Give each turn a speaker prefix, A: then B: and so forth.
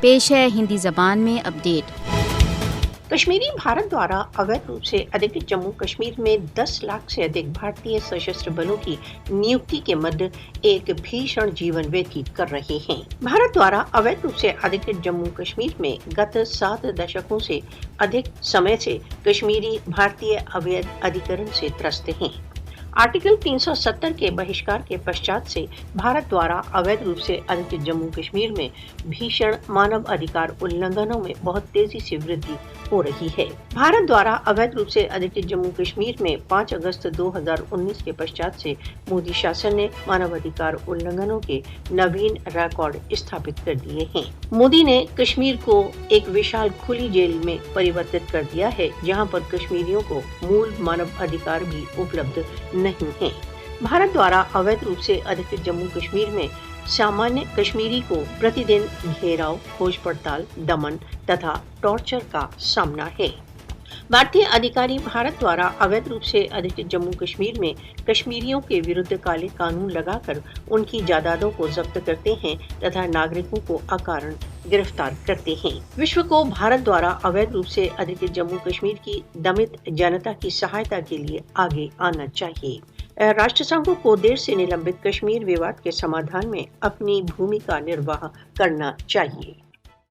A: पेश है हिंदी जबान में अपडेट।
B: कश्मीरी भारत द्वारा अवैध रूप से अधिकृत जम्मू कश्मीर में 10 लाख से अधिक भारतीय सशस्त्र बलों की नियुक्ति के मध्य एक भीषण जीवन व्यतीत कर रहे हैं। भारत द्वारा अवैध रूप से अधिकृत जम्मू कश्मीर में गत 7 दशकों से अधिक समय से कश्मीरी भारतीय अवैध अधिकरण से त्रस्त हैं। आर्टिकल 370 के बहिष्कार के पश्चात से भारत द्वारा अवैध रूप से अधिकृत जम्मू कश्मीर में भीषण मानव अधिकार उल्लंघनों में बहुत तेजी से वृद्धि हो रही है। भारत द्वारा अवैध रूप से अधिकृत जम्मू कश्मीर में 5 अगस्त 2019 के पश्चात से मोदी शासन ने मानवाधिकार उल्लंघनों के नवीन रिकॉर्ड स्थापित कर दिए हैं। मोदी ने कश्मीर को एक विशाल खुली जेल में परिवर्तित कर दिया है, जहां पर कश्मीरियों को मूल मानव अधिकार भी उपलब्ध नहीं है। भारत द्वारा अवैध रूप से अधिकृत जम्मू कश्मीर में सामान्य कश्मीरी को प्रतिदिन घेराव, खोज पड़ताल, दमन तथा टॉर्चर का सामना है। भारतीय अधिकारी भारत द्वारा अवैध रूप से अधिकृत जम्मू कश्मीर में कश्मीरियों के विरुद्ध काले कानून लगाकर उनकी जायदादों को जब्त करते हैं तथा नागरिकों को अकारण गिरफ्तार करते हैं। विश्व को भारत द्वारा अवैध रूप से अधिकृत जम्मू कश्मीर की दमित जनता की सहायता के लिए आगे आना चाहिए। राष्ट्रसंघ को देर से निलंबित कश्मीर विवाद के समाधान में अपनी भूमिका निर्वाह करना चाहिए।